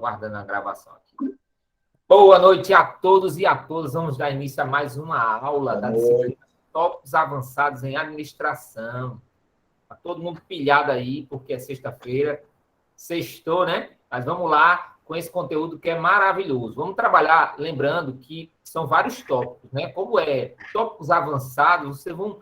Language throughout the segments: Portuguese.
aguardando a gravação aqui. Boa noite a todos e a todas. Vamos dar início a mais uma aula da disciplina Tópicos Avançados em Administração. Está todo mundo pilhado aí, porque é sexta-feira. Sextou, né? Mas vamos lá com esse conteúdo que é maravilhoso. Vamos trabalhar, lembrando que são vários tópicos, né? Como tópicos avançados, vocês vão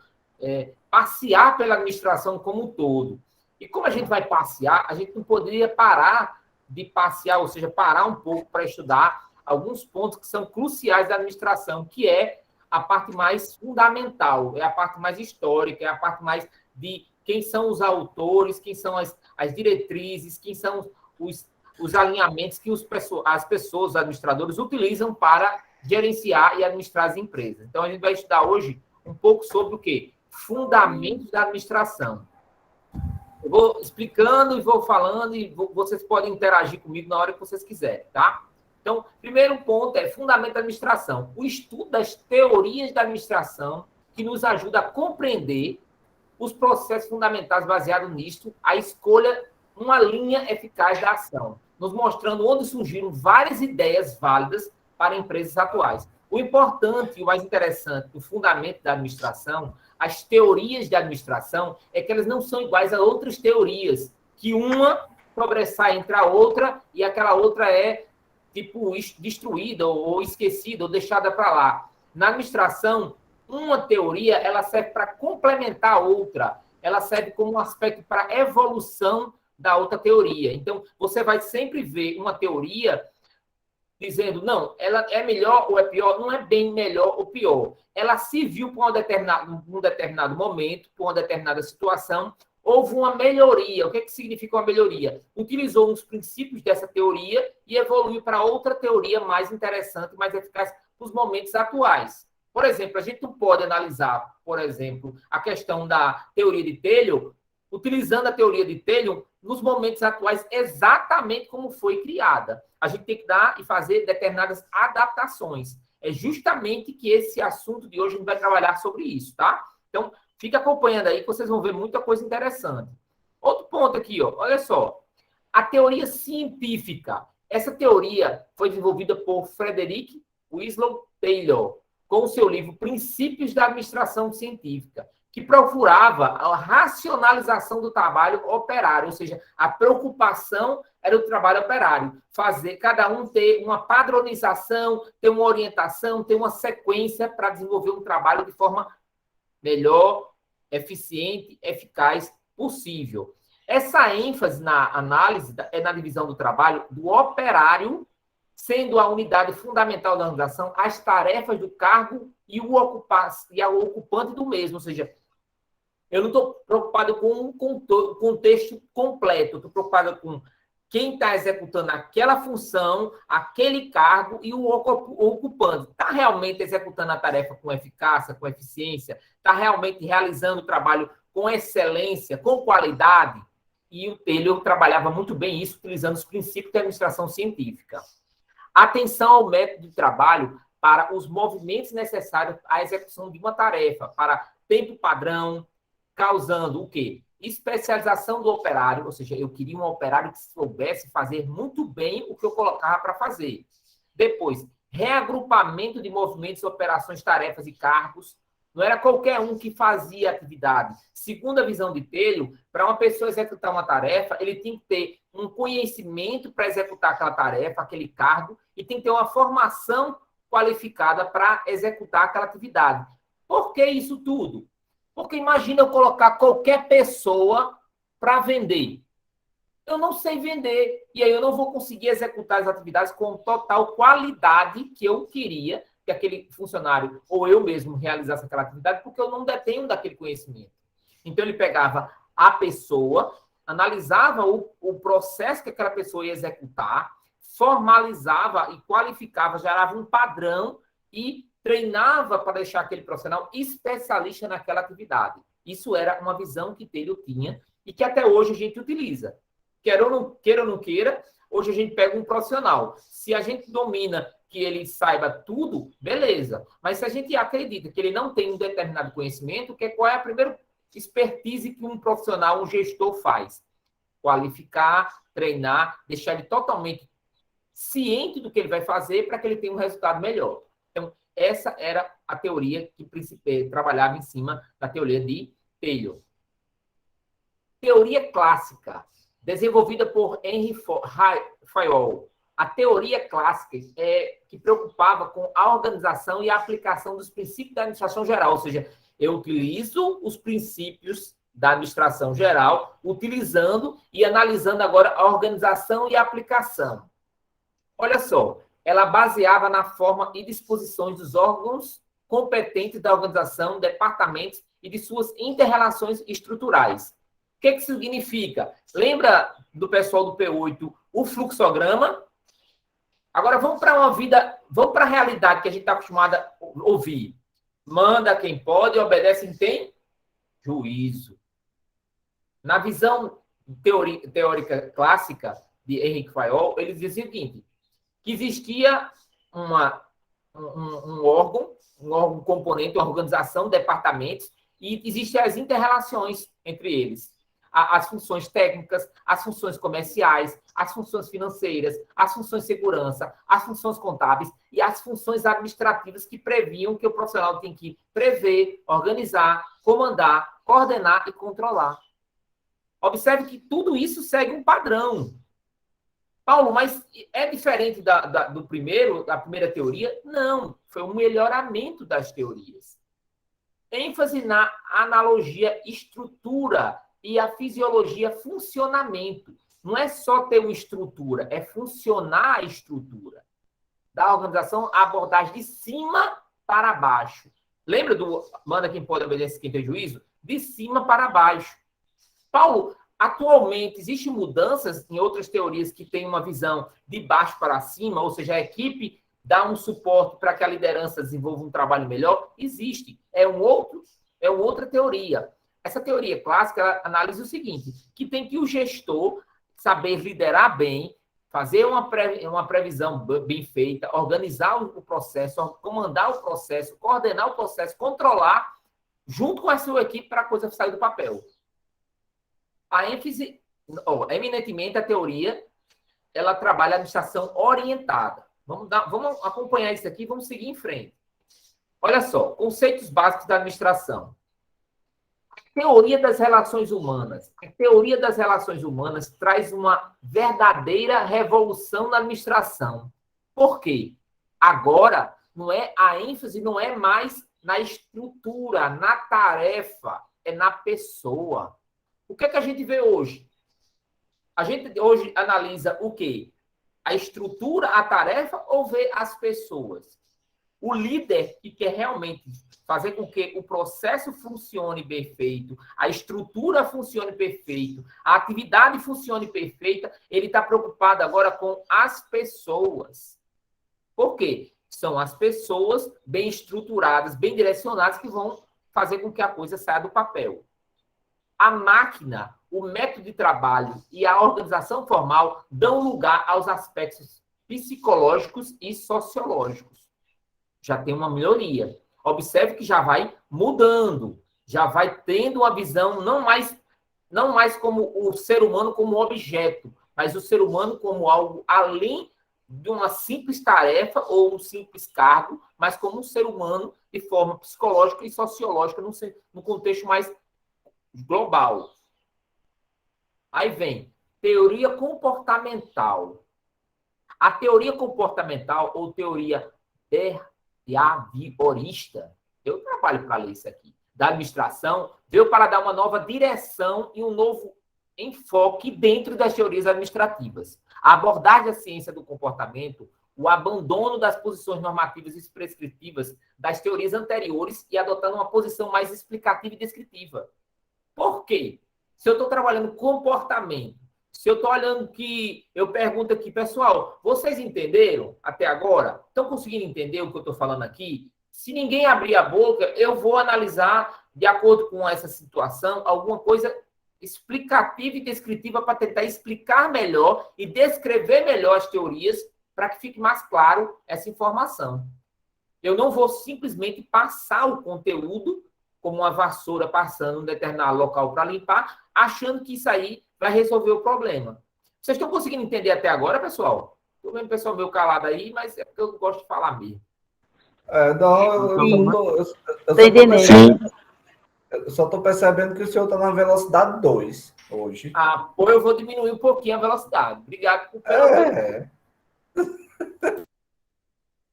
passear pela administração como um todo. E como a gente vai passear, a gente não poderia parar de passear, ou seja, parar um pouco para estudar alguns pontos que são cruciais da administração, que é a parte mais fundamental, é a parte mais histórica, é a parte mais de quem são os autores, quem são as diretrizes, quem são os alinhamentos que as pessoas, os administradores, utilizam para gerenciar e administrar as empresas. Então, a gente vai estudar hoje um pouco sobre o quê? Fundamentos da administração. Eu vou explicando e vou falando e vocês podem interagir comigo na hora que vocês quiserem, tá? Então, primeiro ponto é fundamento da administração. O estudo das teorias da administração que nos ajuda a compreender os processos fundamentais baseados nisto, a escolha uma linha eficaz da ação, nos mostrando onde surgiram várias ideias válidas para empresas atuais. O importante e o mais interessante do fundamento da administração, as teorias de administração, é que elas não são iguais a outras teorias, que uma sobressai entre a outra e aquela outra é tipo destruída ou esquecida ou deixada para lá. Na administração, uma teoria ela serve para complementar a outra, ela serve como um aspecto para evolução da outra teoria. Então, você vai sempre ver uma teoria dizendo, não, ela é melhor ou é pior, não é bem melhor ou pior. Ela se viu por um determinado momento, por uma determinada situação, houve uma melhoria. O que significa uma melhoria? Utilizou uns princípios dessa teoria e evoluiu para outra teoria mais interessante, mais eficaz para os momentos atuais. Por exemplo, a gente não pode analisar, por exemplo, a questão da teoria de Taylor, utilizando a teoria de Taylor nos momentos atuais exatamente como foi criada. A gente tem que dar e fazer determinadas adaptações. É justamente que esse assunto de hoje a gente vai trabalhar sobre isso, tá? Então, fica acompanhando aí que vocês vão ver muita coisa interessante. Outro ponto aqui, ó, olha só. A teoria científica. Essa teoria foi desenvolvida por Frederick Winslow Taylor, com o seu livro Princípios da Administração Científica, que procurava a racionalização do trabalho operário, ou seja, a preocupação era o trabalho operário, fazer cada um ter uma padronização, ter uma orientação, ter uma sequência para desenvolver um trabalho de forma melhor, eficiente, eficaz possível. Essa ênfase na análise é na divisão do trabalho do operário, sendo a unidade fundamental da organização as tarefas do cargo e o ocupante do mesmo, ou seja, eu não estou preocupado com o contexto completo, estou preocupado com quem está executando aquela função, aquele cargo e o ocupante. Está realmente executando a tarefa com eficácia, com eficiência? Está realmente realizando o trabalho com excelência, com qualidade? E o Taylor trabalhava muito bem isso, utilizando os princípios da administração científica. Atenção ao método de trabalho para os movimentos necessários à execução de uma tarefa, para tempo padrão, causando o quê? Especialização do operário, ou seja, eu queria um operário que soubesse fazer muito bem o que eu colocava para fazer. Depois, reagrupamento de movimentos, operações, tarefas e cargos. Não era qualquer um que fazia atividade. Segundo a visão de Taylor, para uma pessoa executar uma tarefa, ele tem que ter um conhecimento para executar aquela tarefa, aquele cargo, e tem que ter uma formação qualificada para executar aquela atividade. Por que isso tudo? Porque imagina eu colocar qualquer pessoa para vender. Eu não sei vender, e aí eu não vou conseguir executar as atividades com total qualidade que eu queria que aquele funcionário ou eu mesmo realizasse aquela atividade, porque eu não detenho daquele conhecimento. Então, ele pegava a pessoa, analisava o processo que aquela pessoa ia executar, formalizava e qualificava, gerava um padrão e treinava para deixar aquele profissional especialista naquela atividade. Isso era uma visão que Taylor tinha e que até hoje a gente utiliza. Queira ou não queira, hoje a gente pega um profissional. Se a gente domina que ele saiba tudo, beleza. Mas se a gente acredita que ele não tem um determinado conhecimento, qual é a primeira expertise que um profissional, um gestor faz? Qualificar, treinar, deixar ele totalmente ciente do que ele vai fazer para que ele tenha um resultado melhor. Então, essa era a teoria que trabalhava em cima da teoria de Taylor. Teoria clássica, desenvolvida por Henry Fayol. A teoria clássica que preocupava com a organização e a aplicação dos princípios da administração geral, ou seja, eu utilizo os princípios da administração geral, utilizando e analisando agora a organização e a aplicação. Olha só, ela baseava na forma e disposições dos órgãos competentes da organização, departamentos e de suas inter-relações estruturais. O que significa? Lembra do pessoal do P8, o fluxograma? Agora vamos para a realidade que a gente está acostumado a ouvir. Manda quem pode, obedece quem tem juízo. Na visão teórica clássica de Henrique Fayol, ele dizia o seguinte, que existia um órgão componente, uma organização, departamentos, e existem as inter-relações entre eles. As funções técnicas, as funções comerciais, as funções financeiras, as funções de segurança, as funções contábeis e as funções administrativas que previam que o profissional tem que prever, organizar, comandar, coordenar e controlar. Observe que tudo isso segue um padrão. Paulo, mas é diferente da primeira teoria? Não, foi um melhoramento das teorias. ênfase na analogia estrutura e a fisiologia funcionamento. Não é só ter uma estrutura, é funcionar a estrutura. Da organização, a abordagem de cima para baixo. Lembra do manda quem pode, obedece quem tem juízo? De cima para baixo. Paulo, atualmente existem mudanças em outras teorias que têm uma visão de baixo para cima, ou seja, a equipe dá um suporte para que a liderança desenvolva um trabalho melhor? Existe. É uma outra teoria. Essa teoria clássica ela analisa o seguinte, que tem que o gestor saber liderar bem, fazer uma previsão bem feita, organizar o processo, comandar o processo, coordenar o processo, controlar, junto com a sua equipe para a coisa sair do papel. A ênfase, eminentemente, a teoria, ela trabalha a administração orientada. Vamos acompanhar isso aqui e vamos seguir em frente. Olha só, conceitos básicos da administração. Teoria das relações humanas. A teoria das relações humanas traz uma verdadeira revolução na administração. Por quê? Agora, a ênfase não é mais na estrutura, na tarefa, é na pessoa. O que é que a gente vê hoje? A gente hoje analisa o quê? A estrutura, a tarefa ou vê as pessoas? O líder que quer realmente fazer com que o processo funcione perfeito, a estrutura funcione perfeito, a atividade funcione perfeita, ele está preocupado agora com as pessoas. Por quê? São as pessoas bem estruturadas, bem direcionadas, que vão fazer com que a coisa saia do papel. A máquina, o método de trabalho e a organização formal dão lugar aos aspectos psicológicos e sociológicos. Já tem uma melhoria. Observe que já vai mudando, já vai tendo uma visão não mais como o ser humano como objeto, mas o ser humano como algo além de uma simples tarefa ou um simples cargo, mas como um ser humano de forma psicológica e sociológica no contexto mais global. Aí vem teoria comportamental. A teoria comportamental ou teoria behaviorista, eu trabalho para ler isso aqui, da administração, veio para dar uma nova direção e um novo enfoque dentro das teorias administrativas. A abordagem da ciência do comportamento, o abandono das posições normativas e prescritivas das teorias anteriores e adotando uma posição mais explicativa e descritiva. Por quê? Se eu estou trabalhando comportamento, se eu estou olhando que... Eu pergunto aqui, pessoal, vocês entenderam até agora? Estão conseguindo entender o que eu estou falando aqui? Se ninguém abrir a boca, eu vou analisar, de acordo com essa situação, alguma coisa explicativa e descritiva para tentar explicar melhor e descrever melhor as teorias para que fique mais claro essa informação. Eu não vou simplesmente passar o conteúdo como uma vassoura passando em um determinado local para limpar, achando que isso aí vai resolver o problema. Vocês estão conseguindo entender até agora, pessoal? Estou vendo o pessoal meio calado aí, mas é porque eu gosto de falar mesmo. Não, eu só estou percebendo que o senhor está na velocidade 2 hoje. Pô, eu vou diminuir um pouquinho a velocidade. Obrigado por pelo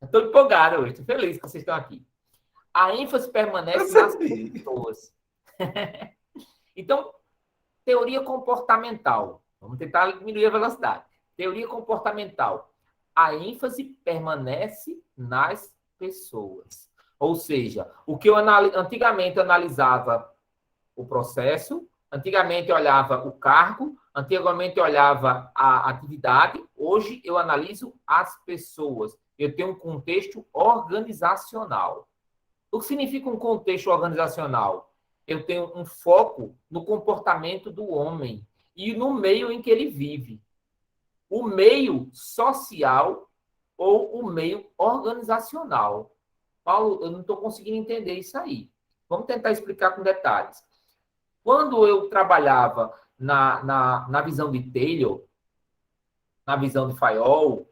Estou empolgado hoje, estou feliz que vocês estão aqui. A ênfase permanece nas pessoas. Então, teoria comportamental. Vamos tentar diminuir a velocidade. Teoria comportamental. A ênfase permanece nas pessoas. Ou seja, o que eu antigamente analisava o processo, antigamente eu olhava o cargo, antigamente eu olhava a atividade, hoje eu analiso as pessoas. Eu tenho um contexto organizacional. O que significa um contexto organizacional? Eu tenho um foco no comportamento do homem e no meio em que ele vive. O meio social ou o meio organizacional. Paulo, eu não estou conseguindo entender isso aí. Vamos tentar explicar com detalhes. Quando eu trabalhava na visão de Taylor, na visão de Fayol,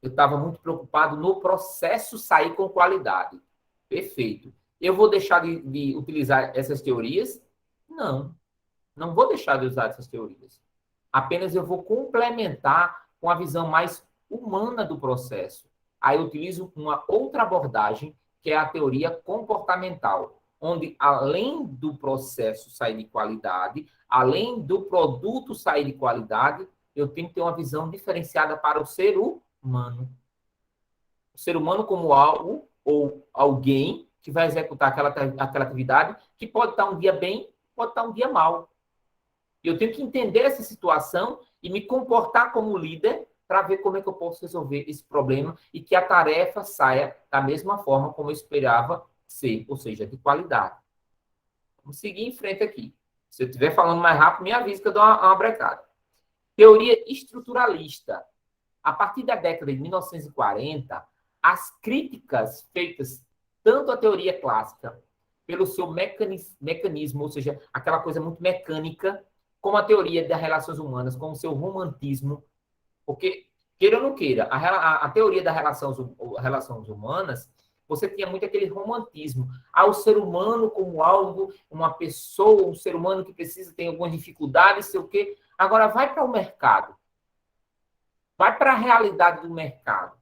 eu estava muito preocupado no processo sair com qualidade. Perfeito. Eu vou deixar de utilizar essas teorias? Não. Não vou deixar de usar essas teorias. Apenas eu vou complementar com a visão mais humana do processo. Aí eu utilizo uma outra abordagem, que é a teoria comportamental, onde além do processo sair de qualidade, além do produto sair de qualidade, eu tenho que ter uma visão diferenciada para o ser humano. O ser humano como algo ou alguém que vai executar aquela atividade, que pode estar um dia bem, pode estar um dia mal. Eu tenho que entender essa situação e me comportar como líder para ver como é que eu posso resolver esse problema e que a tarefa saia da mesma forma como eu esperava ser, ou seja, de qualidade. Vamos seguir em frente aqui. Se eu estiver falando mais rápido, me avisa que eu dou uma brecada. Teoria estruturalista. A partir da década de 1940, as críticas feitas tanto à teoria clássica, pelo seu mecanismo, ou seja, aquela coisa muito mecânica, como a teoria das relações humanas, com o seu romantismo, porque, queira ou não queira, a teoria das relações humanas, você tinha muito aquele romantismo. O ser humano como algo, uma pessoa, um ser humano que precisa, tem algumas dificuldades, sei o quê. Agora, vai para o mercado. Vai para a realidade do mercado.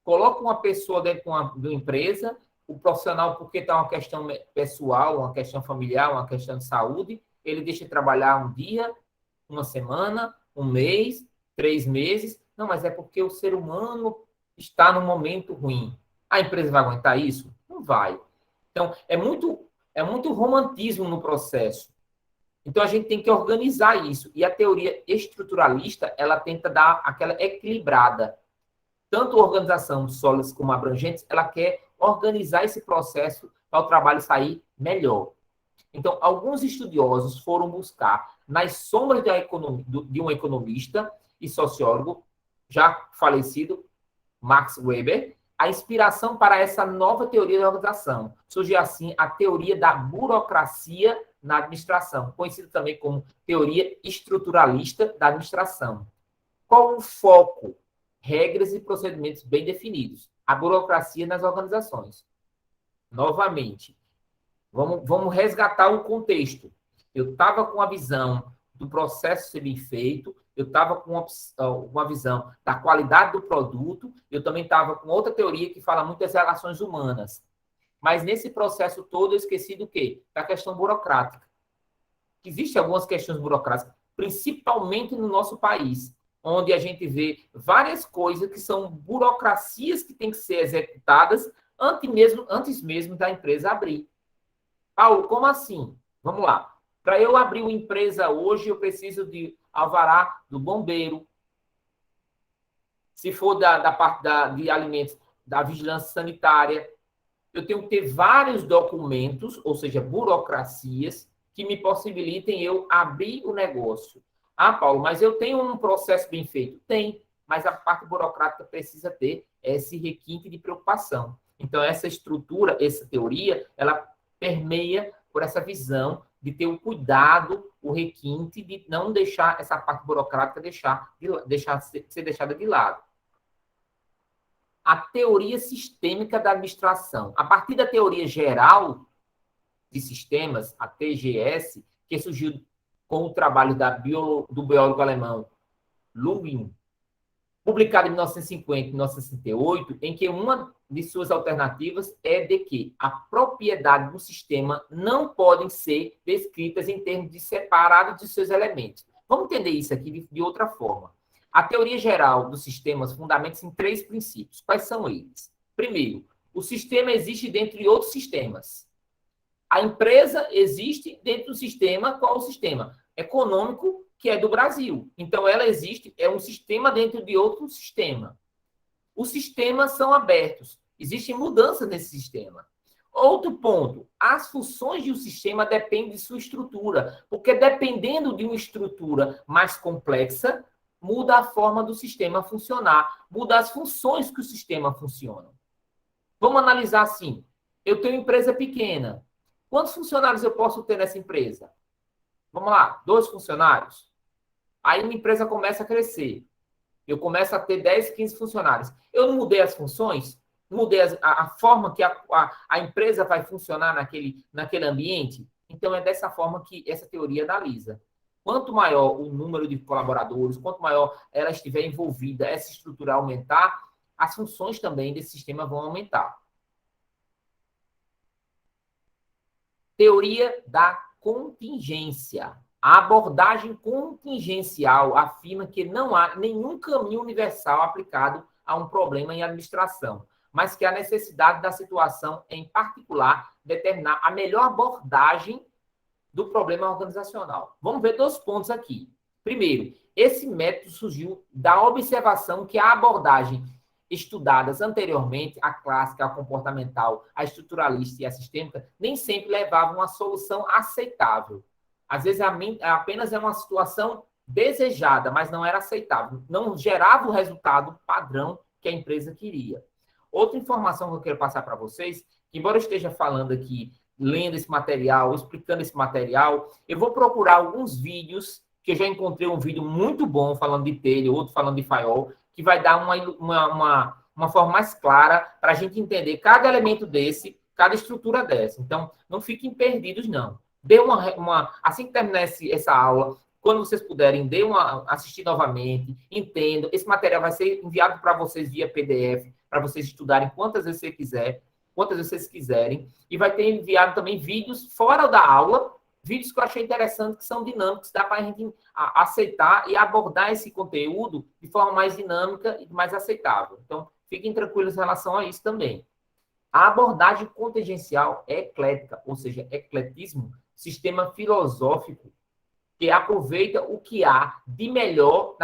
Coloca uma pessoa dentro de uma empresa, o profissional, porque está uma questão pessoal, uma questão familiar, uma questão de saúde, ele deixa de trabalhar um dia, uma semana, um mês, 3 meses. Não, mas é porque o ser humano está num momento ruim. A empresa vai aguentar isso? Não vai. Então, é muito romantismo no processo. Então, a gente tem que organizar isso. E a teoria estruturalista, ela tenta dar aquela equilibrada. Tanto a organização sólidas como abrangentes, ela quer organizar esse processo para o trabalho sair melhor. Então, alguns estudiosos foram buscar nas sombras de um economista e sociólogo já falecido, Max Weber, a inspiração para essa nova teoria da organização. Surgiu assim a teoria da burocracia na administração, conhecida também como teoria estruturalista da administração. Qual o foco? Regras e procedimentos bem definidos. A burocracia nas organizações. Novamente, vamos resgatar o contexto. Eu estava com a visão do processo ser bem feito, eu estava com uma visão da qualidade do produto, eu também estava com outra teoria que fala muito das relações humanas. Mas nesse processo todo eu esqueci do quê? Da questão burocrática. Existem algumas questões burocráticas, principalmente no nosso país, onde a gente vê várias coisas que são burocracias que têm que ser executadas antes mesmo da empresa abrir. Paulo, como assim? Vamos lá. Para eu abrir uma empresa hoje, eu preciso de alvará do bombeiro. Se for da parte de alimentos, da vigilância sanitária. Eu tenho que ter vários documentos, ou seja, burocracias, que me possibilitem eu abrir o negócio. Paulo, mas eu tenho um processo bem feito. Tem, mas a parte burocrática precisa ter esse requinte de preocupação. Então, essa estrutura, essa teoria, ela permeia por essa visão de ter o cuidado o requinte de não deixar essa parte burocrática ser deixada de lado. A teoria sistêmica da administração. A partir da teoria geral de sistemas, a TGS, que surgiu com o trabalho do biólogo alemão Lubin, publicado em 1950 e 1968, em que uma de suas alternativas é de que a propriedade do sistema não podem ser descritas em termos de separado de seus elementos. Vamos entender isso aqui de outra forma. A teoria geral dos sistemas fundamenta-se em 3 princípios. Quais são eles? Primeiro, o sistema existe dentro de outros sistemas. A empresa existe dentro do sistema. Qual é o sistema? Econômico, que é do Brasil. Então, ela existe, é um sistema dentro de outro sistema. Os sistemas são abertos. Existem mudanças nesse sistema. Outro ponto, as funções de um sistema dependem de sua estrutura, porque dependendo de uma estrutura mais complexa, muda a forma do sistema funcionar, muda as funções que o sistema funciona. Vamos analisar assim. Eu tenho uma empresa pequena. Quantos funcionários eu posso ter nessa empresa? Vamos lá, 2 funcionários. Aí uma empresa começa a crescer. Eu começo a ter 10, 15 funcionários. Eu não mudei as funções? Não mudei a forma que a empresa vai funcionar naquele ambiente? Então, é dessa forma que essa teoria analisa. Quanto maior o número de colaboradores, quanto maior ela estiver envolvida, essa estrutura aumentar, as funções também desse sistema vão aumentar. Teoria da contingência. A abordagem contingencial afirma que não há nenhum caminho universal aplicado a um problema em administração, mas que a necessidade da situação, em particular, determinar a melhor abordagem do problema organizacional. Vamos ver 2 pontos aqui. Primeiro, esse método surgiu da observação que a abordagem estudadas anteriormente, a clássica, a comportamental, a estruturalista e a sistêmica, nem sempre levavam a uma solução aceitável. Às vezes, apenas é uma situação desejada, mas não era aceitável. Não gerava o resultado padrão que a empresa queria. Outra informação que eu quero passar para vocês, que embora eu esteja falando aqui, lendo esse material, explicando esse material, eu vou procurar alguns vídeos, que eu já encontrei um vídeo muito bom falando de telha, outro falando de firewall, que vai dar uma forma mais clara para a gente entender cada elemento desse, cada estrutura dessa. Então, não fiquem perdidos, não. Assim que terminar essa aula, quando vocês puderem, assistir novamente, entendam. Esse material vai ser enviado para vocês via PDF, para vocês estudarem quantas vezes vocês quiserem. E vai ter enviado também vídeos fora da aula, vídeos que eu achei interessantes, que são dinâmicos, dá para a gente aceitar e abordar esse conteúdo de forma mais dinâmica e mais aceitável. Então, fiquem tranquilos em relação a isso também. A abordagem contingencial é eclética, ou seja, ecletismo, sistema filosófico que aproveita o que há de melhor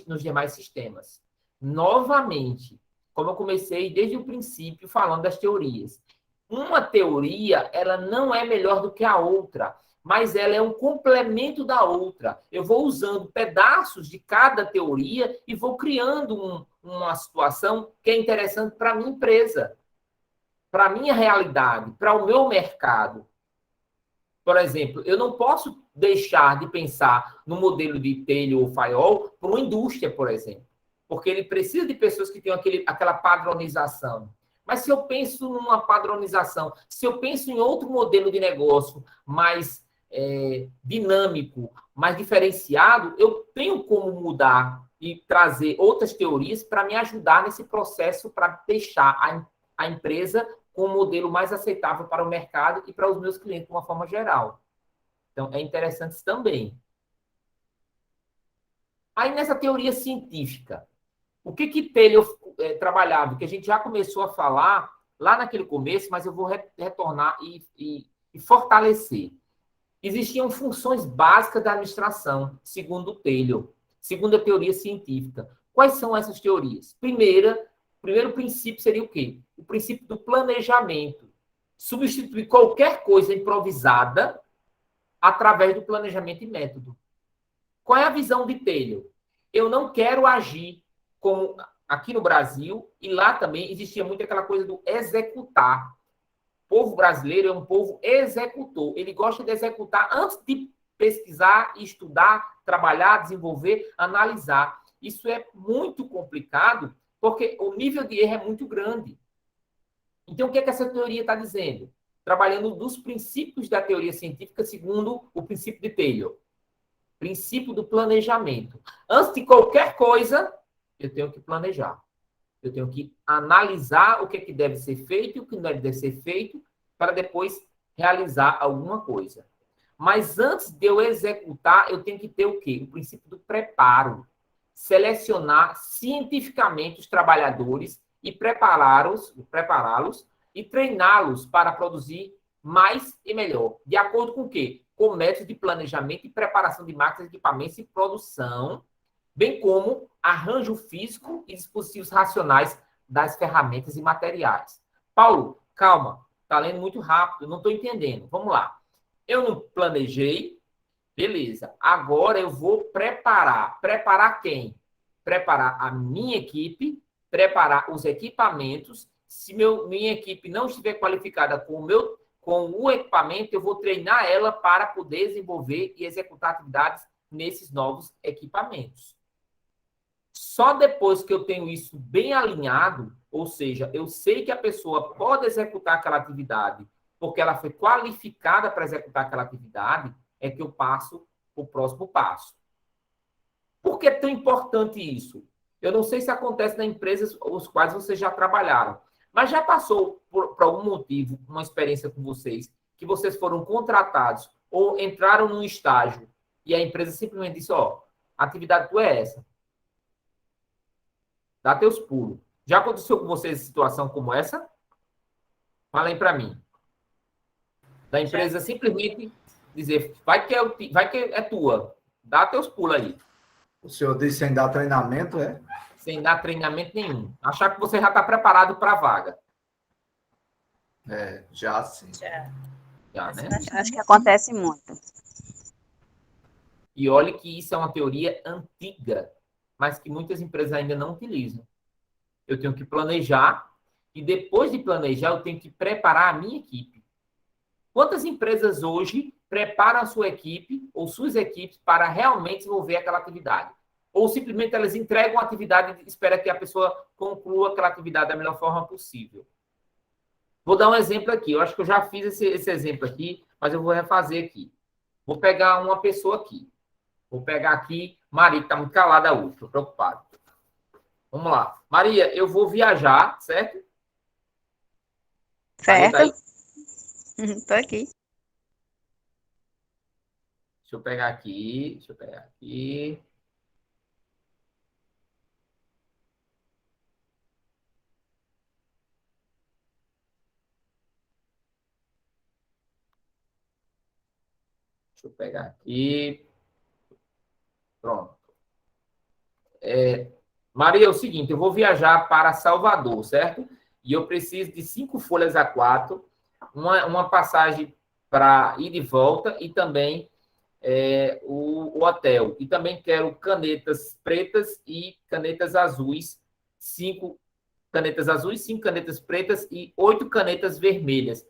nos demais sistemas. Novamente, como eu comecei desde o princípio falando das teorias, uma teoria ela não é melhor do que a outra, mas ela é um complemento da outra. Eu vou usando pedaços de cada teoria e vou criando uma situação que é interessante para a minha empresa, para a minha realidade, para o meu mercado. Por exemplo, eu não posso deixar de pensar no modelo de telha ou firewall para uma indústria, por exemplo, porque ele precisa de pessoas que tenham aquela padronização. Mas se eu penso numa padronização, se eu penso em outro modelo de negócio mais dinâmico, mais diferenciado, eu tenho como mudar e trazer outras teorias para me ajudar nesse processo para deixar a empresa com um modelo mais aceitável para o mercado e para os meus clientes de uma forma geral. Então, é interessante isso também. Aí, nessa teoria científica, o que Taylor trabalhava? Que a gente já começou a falar lá naquele começo, mas eu vou retornar e fortalecer. Existiam funções básicas da administração, segundo Taylor, segundo a teoria científica. Quais são essas teorias? Primeiro princípio seria o quê? O princípio do planejamento. Substituir qualquer coisa improvisada através do planejamento e método. Qual é a visão de Taylor? Eu não quero agir como aqui no Brasil, e lá também existia muito aquela coisa do executar. O povo brasileiro é um povo executor. Ele gosta de executar antes de pesquisar, estudar, trabalhar, desenvolver, analisar. Isso é muito complicado, porque o nível de erro é muito grande. Então, o que é que essa teoria está dizendo? Trabalhando dos princípios da teoria científica segundo o princípio de Taylor. Princípio do planejamento. Antes de qualquer coisa, eu tenho que planejar. Eu tenho que analisar o que é que deve ser feito e o que não deve ser feito para depois realizar alguma coisa. Mas antes de eu executar, eu tenho que ter o quê? O princípio do preparo. Selecionar cientificamente os trabalhadores e prepará-los e treiná-los para produzir mais e melhor. De acordo com o quê? Com métodos de planejamento e preparação de máquinas, equipamentos e produção, bem como arranjo físico e dispositivos racionais das ferramentas e materiais. Paulo, calma, está lendo muito rápido, não estou entendendo. Vamos lá. Eu não planejei, beleza. Agora eu vou preparar. Preparar quem? Preparar a minha equipe, preparar os equipamentos. Se minha equipe não estiver qualificada com o equipamento, eu vou treinar ela para poder desenvolver e executar atividades nesses novos equipamentos. Só depois que eu tenho isso bem alinhado, ou seja, eu sei que a pessoa pode executar aquela atividade porque ela foi qualificada para executar aquela atividade, é que eu passo o próximo passo. Por que é tão importante isso? Eu não sei se acontece nas empresas os quais vocês já trabalharam, mas já passou por algum motivo, uma experiência com vocês, que vocês foram contratados ou entraram num estágio e a empresa simplesmente disse, ó, a atividade tua é essa. Dá teus pulos. Já aconteceu com vocês situação como essa? Fala aí para mim. Da empresa simplesmente dizer, vai que é tua. Dá teus pulos aí. O senhor disse sem dar treinamento, é? Sem dar treinamento nenhum. Achar que você já está preparado para a vaga. É, já sim. Já, né? Acho que acontece muito. E olhe que isso é uma teoria antiga, mas que muitas empresas ainda não utilizam. Eu tenho que planejar e depois de planejar eu tenho que preparar a minha equipe. Quantas empresas hoje preparam a sua equipe ou suas equipes para realmente desenvolver aquela atividade? Ou simplesmente elas entregam a atividade e esperam que a pessoa conclua aquela atividade da melhor forma possível? Vou dar um exemplo aqui. Eu acho que eu já fiz esse exemplo aqui, mas eu vou refazer aqui. Vou pegar uma pessoa aqui. Vou pegar aqui Maria, que está muito calada hoje, estou preocupado. Vamos lá. Maria, eu vou viajar, certo? Certo. Estou aqui. Deixa eu pegar aqui. Deixa eu pegar aqui. Pronto. Maria, é o seguinte, eu vou viajar para Salvador, certo? E eu preciso de 5 folhas A4, uma passagem para ir de volta e também o hotel. E também quero canetas pretas e canetas azuis, 5 canetas azuis, 5 canetas pretas e 8 canetas vermelhas.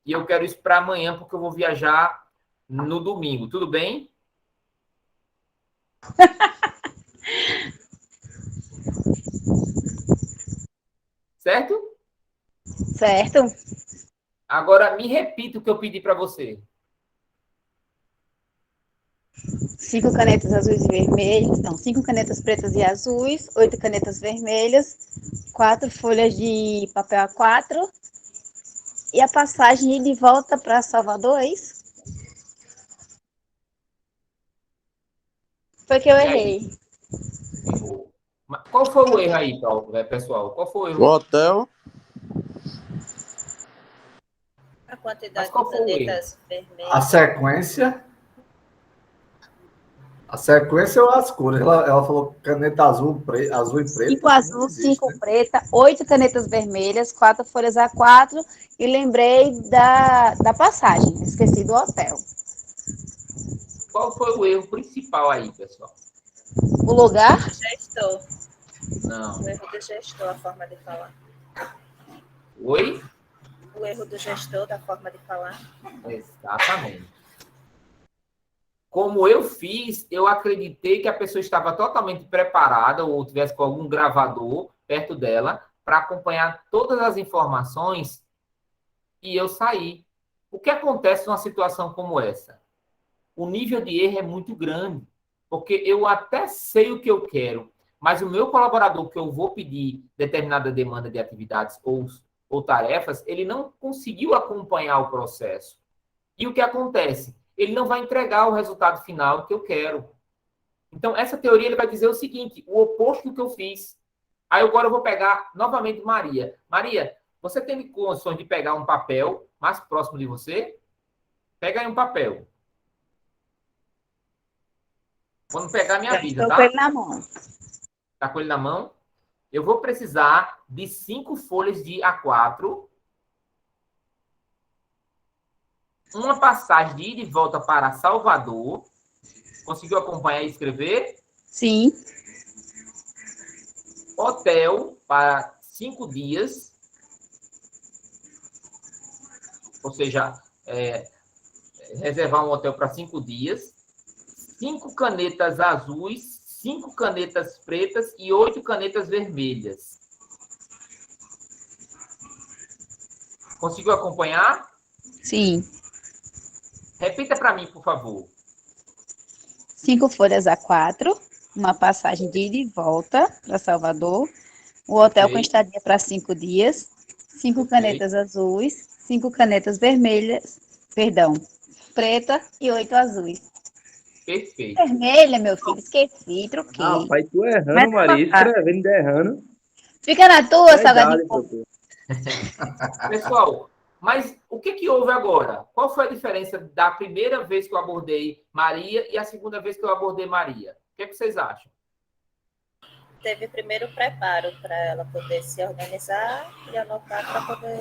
E eu quero isso para amanhã, porque eu vou viajar no domingo. Tudo bem? Certo? Certo. Agora, me repita o que eu pedi para você. 5 canetas azuis e vermelhas. Não, 5 canetas pretas e azuis, 8 canetas vermelhas, 4 folhas de papel A4 e a passagem de volta para Salvador, é isso? Foi que eu errei. Errou. Qual foi o erro aí, pessoal? Qual foi o erro? O hotel. A quantidade de canetas vermelhas. A sequência. A sequência ou as cores? Ela falou caneta azul e preta. 5 azul, 5 preta, 8 canetas vermelhas, 4 folhas A4 e lembrei da passagem. Esqueci do hotel. Qual foi o erro principal aí, pessoal? O lugar? Gestor. Não. O erro do gestor, a forma de falar. Oi? O erro do gestor, da forma de falar. Exatamente. como eu fiz, eu acreditei que a pessoa estava totalmente preparada ou tivesse com algum gravador perto dela para acompanhar todas as informações e eu saí. O que acontece numa situação como essa? O nível de erro é muito grande, porque eu até sei o que eu quero, mas o meu colaborador que eu vou pedir determinada demanda de atividades ou tarefas, ele não conseguiu acompanhar o processo. E o que acontece? Ele não vai entregar o resultado final que eu quero. Então, essa teoria ele vai dizer o seguinte, o oposto do que eu fiz. Aí agora eu vou pegar novamente Maria. Maria, você tem condições de pegar um papel mais próximo de você? Pega aí um papel. Vamos pegar minha Já vida, estou com ele tá? na mão. Tá com ele na mão? Eu vou precisar de 5 folhas de A4, uma passagem de ida e volta para Salvador. Conseguiu acompanhar e escrever? Sim, Hotel para 5 dias, ou seja, reservar um hotel para 5 dias, 5 canetas azuis, 5 canetas pretas e 8 canetas vermelhas. Conseguiu acompanhar? sim. Repita para mim, por favor. 5 folhas A4, uma passagem de ida e volta para Salvador, o hotel com Perfeito. estadia para 5 dias, 5 canetas azuis, 5 canetas vermelhas, perdão, preta e 8 azuis. Perfeito. Vermelha, meu filho, esqueci, troquei. Rapaz, tu errando, Mas Maria, tá. escrevendo e errando. Fica na tua, É salgadinho. idade, professor. Pessoal, mas o que houve agora? Qual foi a diferença da primeira vez que eu abordei Maria e a segunda vez que eu abordei Maria? O que vocês acham? Teve primeiro preparo para ela poder se organizar e anotar para poder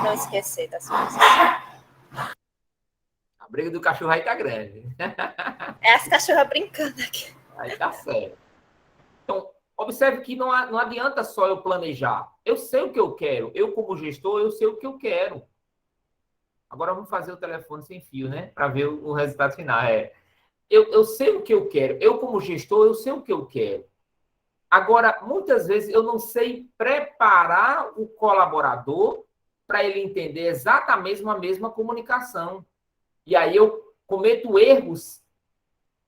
não esquecer das coisas. A briga do cachorro aí tá grande. É as cachorras brincando aqui. Aí tá certo. Então, observe que não adianta só eu planejar. Eu sei o que eu quero. Eu, como gestor, eu sei o que eu quero. Agora vamos fazer o telefone sem fio, né? Para ver o resultado final. Eu sei o que eu quero. Eu, como gestor, eu sei o que eu quero. Agora, muitas vezes, eu não sei preparar o colaborador para ele entender exatamente a mesma comunicação. E aí eu cometo erros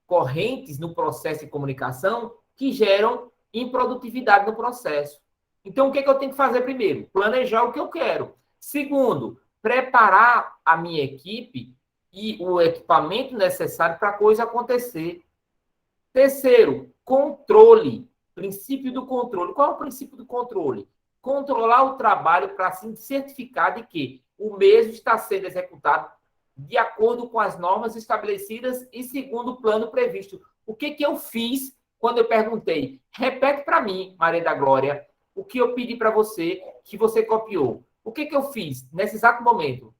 correntes no processo de comunicação que geram improdutividade no processo. Então, o que eu tenho que fazer primeiro? Planejar o que eu quero. Segundo, preparar a minha equipe e o equipamento necessário para a coisa acontecer. Terceiro, controle. Princípio do controle. Qual é o princípio do controle? Controlar o trabalho para se certificar de que o mesmo está sendo executado de acordo com as normas estabelecidas e segundo o plano previsto. O que eu fiz quando eu perguntei? Repete para mim, Maria da Glória, o que eu pedi para você, que você copiou. O que eu fiz nesse exato momento?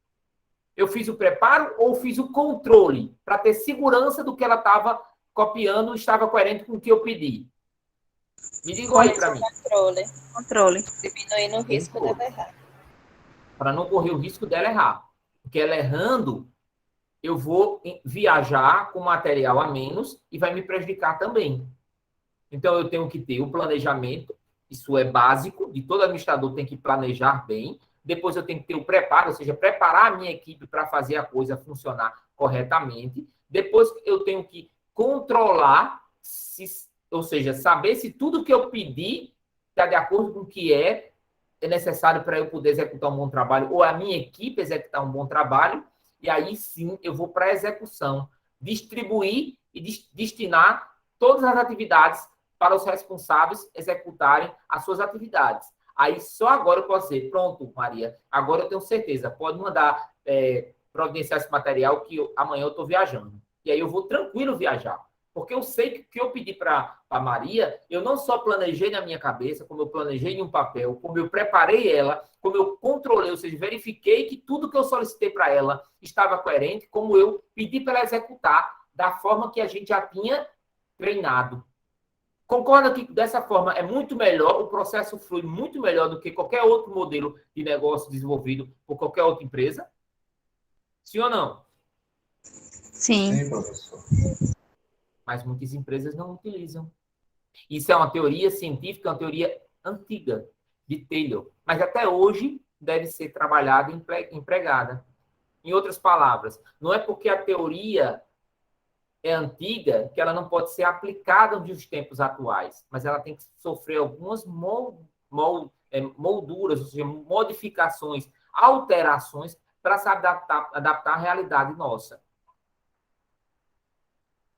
Eu fiz o preparo ou fiz o controle para ter segurança do que ela estava copiando e estava coerente com o que eu pedi? Me diga aí para mim. Controle. Diminuindo o risco dela errar. Para não correr o risco dela errar. Porque ela errando, eu vou viajar com material a menos e vai me prejudicar também. Então, eu tenho que ter o planejamento, isso é básico, de todo administrador tem que planejar bem. Depois, eu tenho que ter o preparo, ou seja, preparar a minha equipe para fazer a coisa funcionar corretamente. Depois, eu tenho que controlar, ou seja, saber se tudo que eu pedi está de acordo com o que é necessário para eu poder executar um bom trabalho, ou a minha equipe executar um bom trabalho, e aí sim eu vou para a execução, distribuir e destinar todas as atividades para os responsáveis executarem as suas atividades. Aí só agora eu posso dizer, pronto, Maria, agora eu tenho certeza, pode mandar providenciar esse material que amanhã eu estou viajando. E aí eu vou tranquilo viajar. Porque eu sei que o que eu pedi para a Maria, eu não só planejei na minha cabeça, como eu planejei em um papel, como eu preparei ela, como eu controlei, ou seja, verifiquei que tudo que eu solicitei para ela estava coerente, como eu pedi para ela executar da forma que a gente já tinha treinado. Concorda que dessa forma é muito melhor, o processo flui muito melhor do que qualquer outro modelo de negócio desenvolvido por qualquer outra empresa? Sim ou não? Sim. Sim, professor. Mas muitas empresas não utilizam. Isso é uma teoria científica, uma teoria antiga, de Taylor. Mas até hoje deve ser trabalhada e empregada. Em outras palavras, não é porque a teoria é antiga que ela não pode ser aplicada nos tempos atuais, mas ela tem que sofrer algumas molduras, ou seja, modificações, alterações para se adaptar à realidade nossa.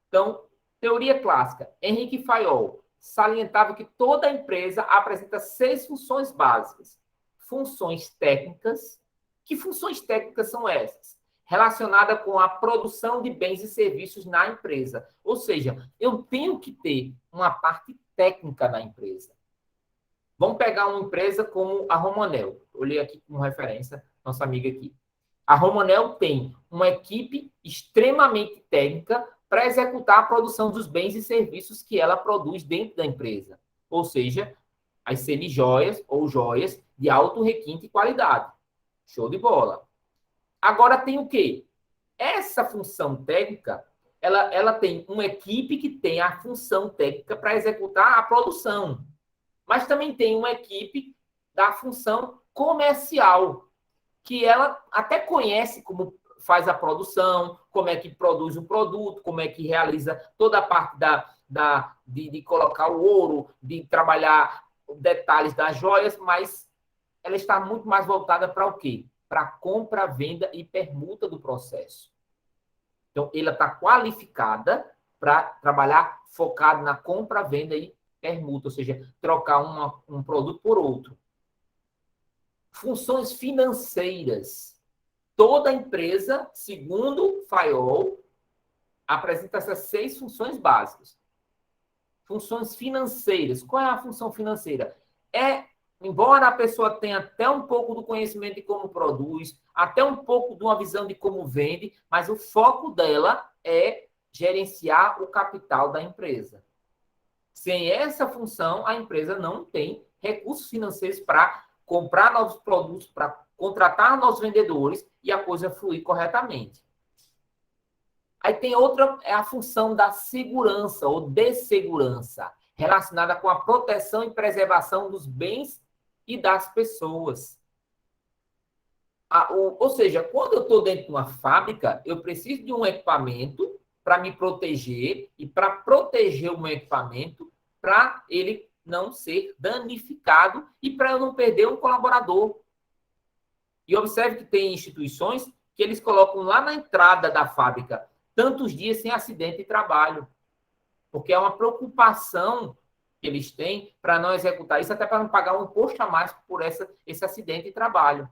Então, teoria clássica. Henrique Fayol salientava que toda empresa apresenta 6 funções básicas. Funções técnicas. Que funções técnicas são essas? Relacionada com a produção de bens e serviços na empresa. Ou seja, eu tenho que ter uma parte técnica na empresa. Vamos pegar uma empresa como a Romanel. Olhei aqui como referência, nossa amiga aqui. A Romanel tem uma equipe extremamente técnica para executar a produção dos bens e serviços que ela produz dentro da empresa. Ou seja, as semijoias ou joias de alto requinte e qualidade. Show de bola. Agora tem o quê? Essa função técnica, ela tem uma equipe que tem a função técnica para executar a produção. Mas também tem uma equipe da função comercial, que ela até conhece como faz a produção, como é que produz o produto, como é que realiza toda a parte de colocar o ouro, de trabalhar detalhes das joias, mas ela está muito mais voltada para o quê? Para compra, venda e permuta do processo. Então, ela está qualificada para trabalhar focado na compra, venda e permuta, ou seja, trocar um produto por outro. Funções financeiras. Toda empresa, segundo Fayol, apresenta essas 6 funções básicas. Funções financeiras. Qual é a função financeira? Embora a pessoa tenha até um pouco do conhecimento de como produz, até um pouco de uma visão de como vende, mas o foco dela é gerenciar o capital da empresa. Sem essa função, a empresa não tem recursos financeiros para comprar novos produtos, para contratar novos vendedores e a coisa fluir corretamente. Aí tem outra, é a função da segurança ou de segurança, relacionada com a proteção e preservação dos bens e das pessoas. Ou seja, quando eu estou dentro de uma fábrica, eu preciso de um equipamento para me proteger e para proteger o meu equipamento, para ele não ser danificado e para eu não perder um colaborador. E observe que tem instituições que eles colocam lá na entrada da fábrica tantos dias sem acidente de trabalho, porque é uma preocupação que eles têm para não executar isso, até para não pagar um imposto a mais por esse acidente de trabalho.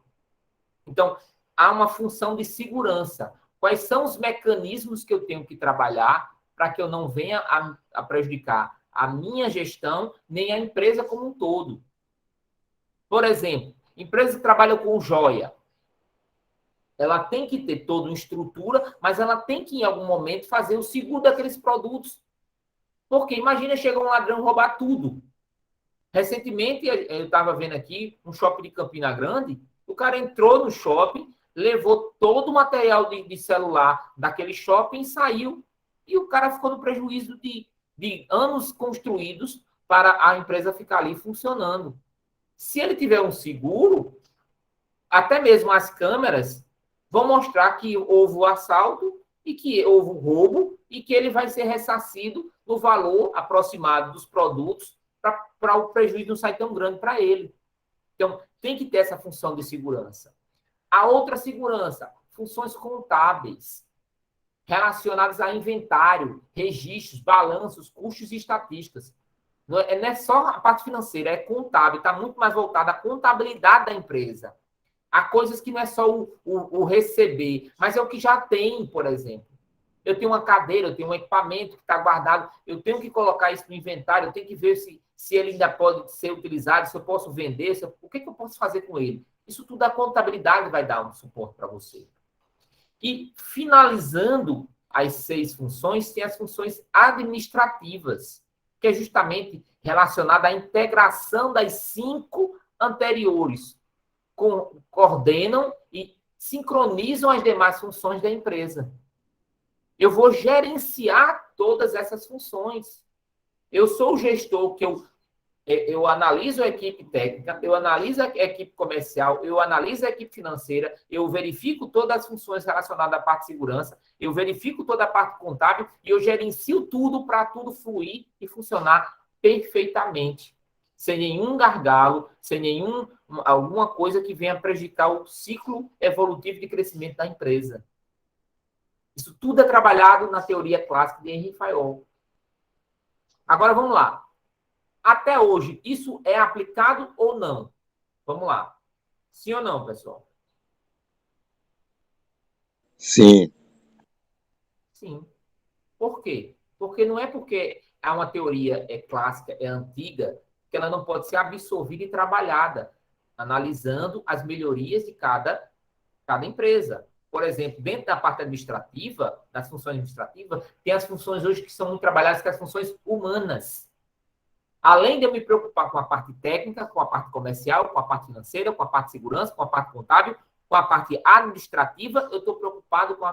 Então, há uma função de segurança. Quais são os mecanismos que eu tenho que trabalhar para que eu não venha a prejudicar a minha gestão, nem a empresa como um todo? Por exemplo, empresa que trabalha com joia, ela tem que ter toda uma estrutura, mas ela tem que, em algum momento, fazer o seguro daqueles produtos. Porque imagina chegar um ladrão roubar tudo. Recentemente, eu estava vendo aqui um shopping de Campina Grande, o cara entrou no shopping, levou todo o material de celular daquele shopping e saiu. E o cara ficou no prejuízo de anos construídos para a empresa ficar ali funcionando. Se ele tiver um seguro, até mesmo as câmeras vão mostrar que houve o assalto e que houve o roubo e que ele vai ser ressarcido no valor aproximado dos produtos para o prejuízo não sair tão grande para ele. Então, tem que ter essa função de segurança. A outra segurança, funções contábeis, relacionadas a inventário, registros, balanços, custos e estatísticas. Não é só a parte financeira, é contábil, está muito mais voltada à contabilidade da empresa. Há coisas que não é só o receber, mas é o que já tem, por exemplo. Eu tenho uma cadeira, eu tenho um equipamento que está guardado, eu tenho que colocar isso no inventário, eu tenho que ver se ele ainda pode ser utilizado, se eu posso vender, o que eu posso fazer com ele. Isso tudo a contabilidade vai dar um suporte para você. E, finalizando as 6 funções, tem as funções administrativas, que é justamente relacionada à integração das 5 anteriores, coordenam e sincronizam as demais funções da empresa. Eu vou gerenciar todas essas funções. Eu sou o gestor que eu analiso a equipe técnica, eu analiso a equipe comercial, eu analiso a equipe financeira, eu verifico todas as funções relacionadas à parte de segurança, eu verifico toda a parte contábil e eu gerencio tudo para tudo fluir e funcionar perfeitamente, sem nenhum gargalo, sem alguma coisa que venha prejudicar o ciclo evolutivo de crescimento da empresa. Isso tudo é trabalhado na teoria clássica de Henry Fayol. Agora, vamos lá. Até hoje, isso é aplicado ou não? Vamos lá. Sim ou não, pessoal? Sim. Sim. Por quê? Porque não é porque há uma teoria clássica, é antiga, que ela não pode ser absorvida e trabalhada, analisando as melhorias de cada empresa. Por exemplo, dentro da parte administrativa, das funções administrativas, tem as funções hoje que são muito trabalhadas, que são as funções humanas. Além de eu me preocupar com a parte técnica, com a parte comercial, com a parte financeira, com a parte de segurança, com a parte contábil, com a parte administrativa, eu estou preocupado com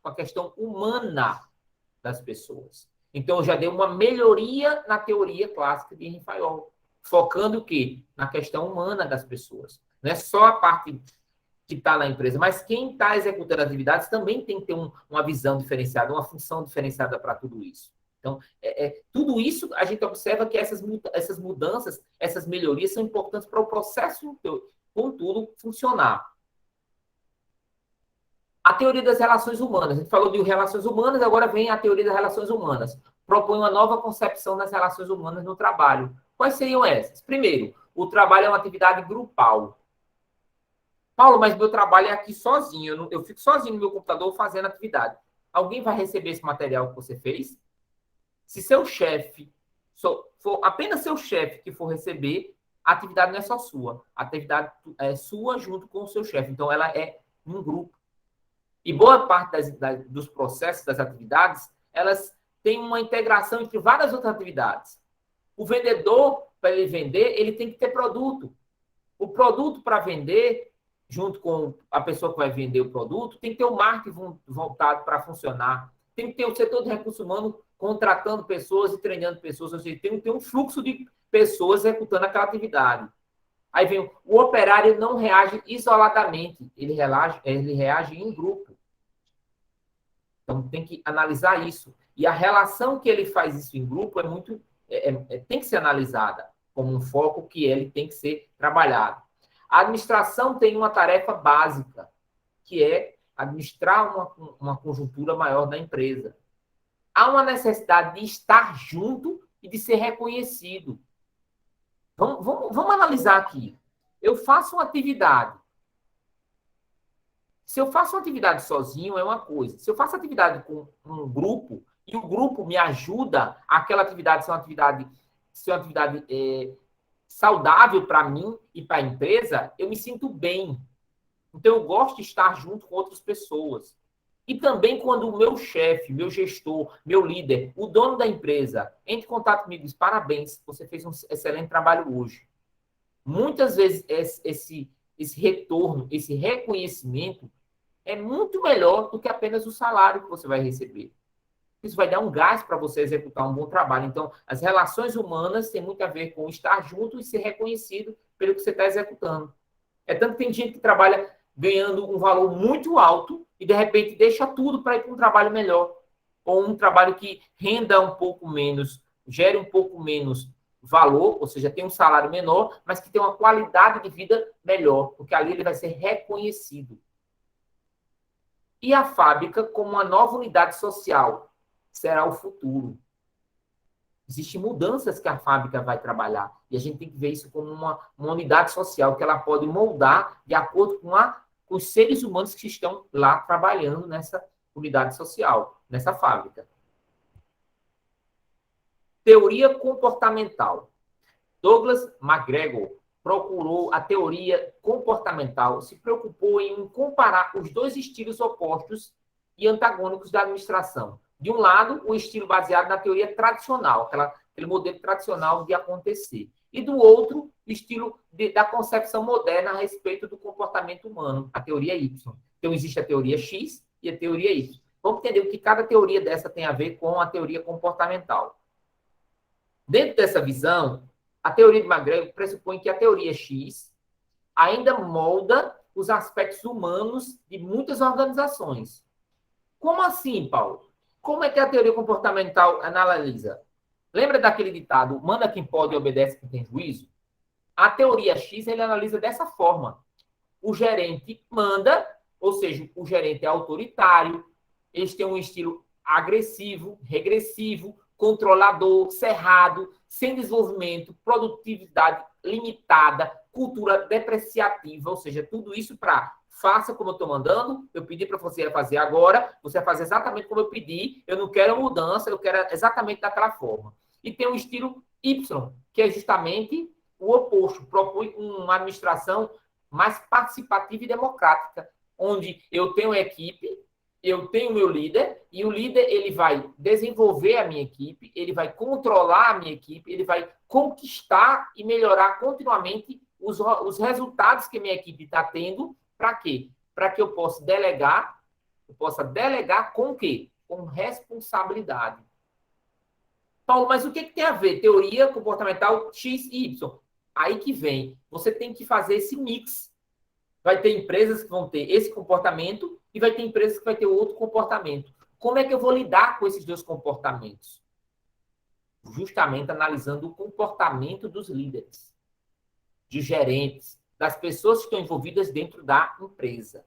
a questão humana das pessoas. Então, eu já dei uma melhoria na teoria clássica de Henry Fayol, focando o quê? Na questão humana das pessoas. Não é só a parte que está na empresa, mas quem está executando as atividades também tem que ter uma visão diferenciada, uma função diferenciada para tudo isso. Então, tudo isso a gente observa que essas mudanças, essas melhorias são importantes para o processo, contudo, funcionar. A teoria das relações humanas. A gente falou de relações humanas, agora vem a teoria das relações humanas. Propõe uma nova concepção das relações humanas no trabalho. Quais seriam essas? Primeiro, o trabalho é uma atividade grupal. Paulo, mas meu trabalho é aqui sozinho. Eu fico sozinho no meu computador fazendo atividade. Alguém vai receber esse material que você fez? Se seu chefe for apenas seu chefe que for receber, a atividade não é só sua. A atividade é sua junto com o seu chefe. Então, ela é um grupo. E boa parte dos processos, das atividades, elas têm uma integração entre várias outras atividades. O vendedor, para ele vender, ele tem que ter produto. O produto para vender, junto com a pessoa que vai vender o produto, tem que ter o marketing voltado para funcionar. Tem que ter o setor de recurso humano contratando pessoas e treinando pessoas, ou seja, tem que ter um fluxo de pessoas executando aquela atividade. Aí vem o operário não reage isoladamente, ele reage em grupo. Então tem que analisar isso. E a relação que ele faz isso em grupo tem que ser analisada como um foco que ele tem que ser trabalhado. A administração tem uma tarefa básica, que é administrar uma conjuntura maior da empresa. Há uma necessidade de estar junto e de ser reconhecido. Vamos analisar aqui. Eu faço uma atividade. Se eu faço uma atividade sozinho, é uma coisa. Se eu faço atividade com um grupo, e o grupo me ajuda, aquela atividade ser uma atividade saudável para mim e para a empresa, eu me sinto bem. Então, eu gosto de estar junto com outras pessoas. E também quando o meu chefe, meu gestor, meu líder, o dono da empresa, entra em contato comigo e diz, parabéns, você fez um excelente trabalho hoje. Muitas vezes esse retorno, esse reconhecimento é muito melhor do que apenas o salário que você vai receber. Isso vai dar um gás para você executar um bom trabalho. Então, as relações humanas têm muito a ver com estar junto e ser reconhecido pelo que você está executando. É tanto que tem gente que trabalha ganhando um valor muito alto e, de repente, deixa tudo para ir para um trabalho melhor. Ou um trabalho que renda um pouco menos, gere um pouco menos valor, ou seja, tem um salário menor, mas que tem uma qualidade de vida melhor, porque ali ele vai ser reconhecido. E a fábrica, como uma nova unidade social, será o futuro. Existem mudanças que a fábrica vai trabalhar. E a gente tem que ver isso como uma unidade social que ela pode moldar de acordo com os seres humanos que estão lá trabalhando nessa unidade social, nessa fábrica. Teoria comportamental. Douglas McGregor procurou a teoria comportamental, se preocupou em comparar os dois estilos opostos e antagônicos da administração. De um lado, o estilo baseado na teoria tradicional, aquele modelo tradicional de acontecer. E do outro, o estilo da concepção moderna a respeito do comportamento humano, a teoria Y. Então, existe a teoria X e a teoria Y. Vamos entender o que cada teoria dessa tem a ver com a teoria comportamental. Dentro dessa visão, a teoria de McGregor pressupõe que a teoria X ainda molda os aspectos humanos de muitas organizações. Como assim, Paulo? Como é que a teoria comportamental analisa? Lembra daquele ditado, manda quem pode e obedece quem tem juízo? A teoria X, ele analisa dessa forma. O gerente manda, ou seja, o gerente é autoritário, eles têm um estilo agressivo, regressivo, controlador, cerrado, sem desenvolvimento, produtividade limitada, cultura depreciativa, ou seja, tudo isso para faça como eu estou mandando, eu pedi para você fazer agora, você vai fazer exatamente como eu pedi, eu não quero mudança, eu quero exatamente daquela forma. E tem um estilo Y, que é justamente o oposto, propõe uma administração mais participativa e democrática, onde eu tenho equipe, eu tenho meu líder, e o líder ele vai desenvolver a minha equipe, ele vai controlar a minha equipe, ele vai conquistar e melhorar continuamente os resultados que a minha equipe está tendo. Para quê? Para que eu possa delegar com o quê? Com responsabilidade. Paulo, mas o que tem a ver teoria comportamental X e Y? Aí que vem, você tem que fazer esse mix. Vai ter empresas que vão ter esse comportamento e vai ter empresas que vai ter outro comportamento. Como é que eu vou lidar com esses dois comportamentos? Justamente analisando o comportamento dos líderes, de gerentes, das pessoas que estão envolvidas dentro da empresa.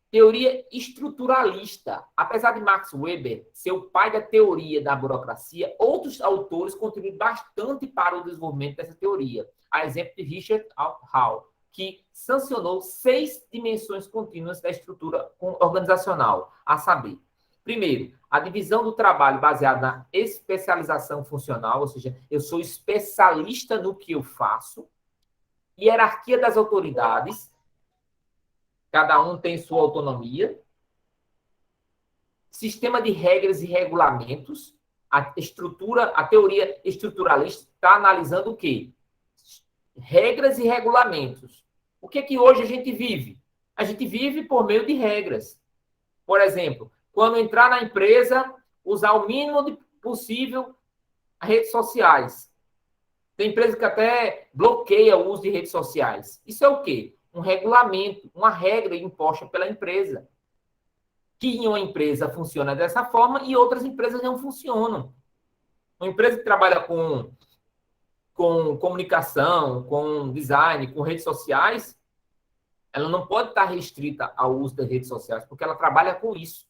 Teoria estruturalista. Apesar de Max Weber ser o pai da teoria da burocracia, outros autores contribuem bastante para o desenvolvimento dessa teoria. A exemplo de Richard Hall, que sancionou 6 dimensões contínuas da estrutura organizacional, a saber, primeiro, a divisão do trabalho baseada na especialização funcional, ou seja, eu sou especialista no que eu faço, hierarquia das autoridades, cada um tem sua autonomia, sistema de regras e regulamentos, a teoria estruturalista está analisando o quê? Regras e regulamentos. O que é que hoje a gente vive? A gente vive por meio de regras. Por exemplo, quando entrar na empresa, usar o mínimo possível as redes sociais. Tem empresa que até bloqueia o uso de redes sociais. Isso é o quê? Um regulamento, uma regra imposta pela empresa. Que em uma empresa funciona dessa forma e outras empresas não funcionam. Uma empresa que trabalha com comunicação, com design, com redes sociais, ela não pode estar restrita ao uso das redes sociais, porque ela trabalha com isso.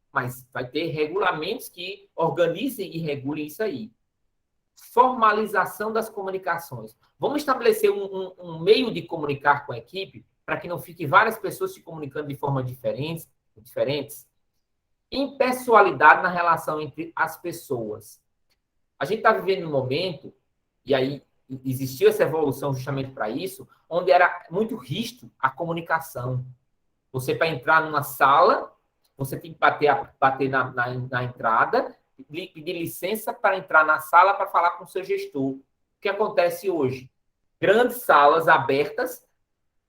Mas vai ter regulamentos que organizem e regulem isso aí. Formalização das comunicações. Vamos estabelecer um meio de comunicar com a equipe para que não fique várias pessoas se comunicando de forma diferentes. Impessoalidade na relação entre as pessoas. A gente está vivendo um momento, e aí existiu essa evolução justamente para isso, onde era muito rígido a comunicação. Você, para entrar numa sala, você tem que bater na entrada, pedir licença para entrar na sala para falar com o seu gestor. O que acontece hoje? Grandes salas abertas,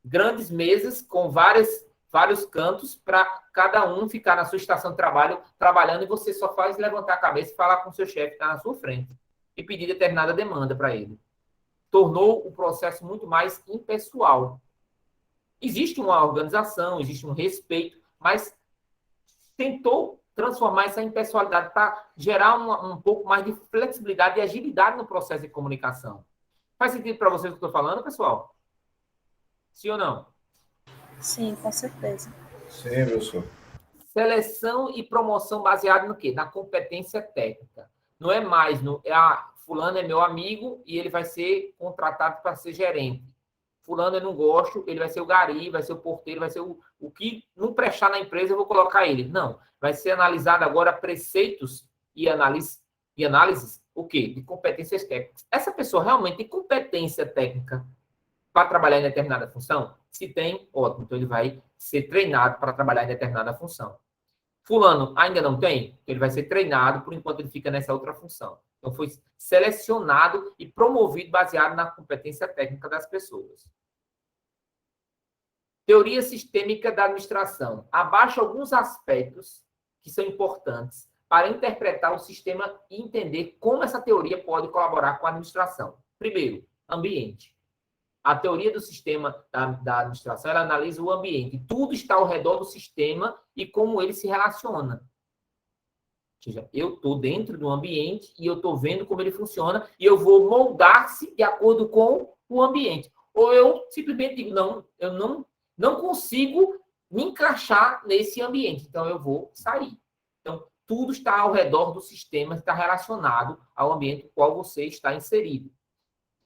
grandes mesas com vários cantos para cada um ficar na sua estação de trabalho trabalhando, e você só faz levantar a cabeça e falar com o seu chefe que está na sua frente e pedir determinada demanda para ele. Tornou o processo muito mais impessoal. Existe uma organização, existe um respeito, mas tentou transformar essa impessoalidade para gerar um pouco mais de flexibilidade e agilidade no processo de comunicação. Faz sentido para vocês o que eu estou falando, pessoal? Sim ou não? Sim, com certeza. Sim, professor. Seleção e promoção baseada no quê? Na competência técnica. Não é mais fulano é meu amigo e ele vai ser contratado para ser gerente. Fulano eu não gosto, ele vai ser o gari, vai ser o porteiro, vai ser o que não prestar na empresa, eu vou colocar ele. Não, vai ser analisado agora preceitos e análises, o quê? De competências técnicas. Essa pessoa realmente tem competência técnica para trabalhar em determinada função? Se tem, ótimo, então ele vai ser treinado para trabalhar em determinada função. Fulano ainda não tem? Ele vai ser treinado por enquanto ele fica nessa outra função. Então, foi selecionado e promovido baseado na competência técnica das pessoas. Teoria sistêmica da administração. Abaixo alguns aspectos que são importantes para interpretar o sistema e entender como essa teoria pode colaborar com a administração. Primeiro, ambiente. A teoria do sistema da administração, ela analisa o ambiente. Tudo está ao redor do sistema e como ele se relaciona. Ou seja, eu estou dentro do ambiente e eu estou vendo como ele funciona e eu vou moldar-se de acordo com o ambiente. Ou eu simplesmente digo, não, eu não consigo me encaixar nesse ambiente, então eu vou sair. Então, tudo está ao redor do sistema, está relacionado ao ambiente no qual você está inserido.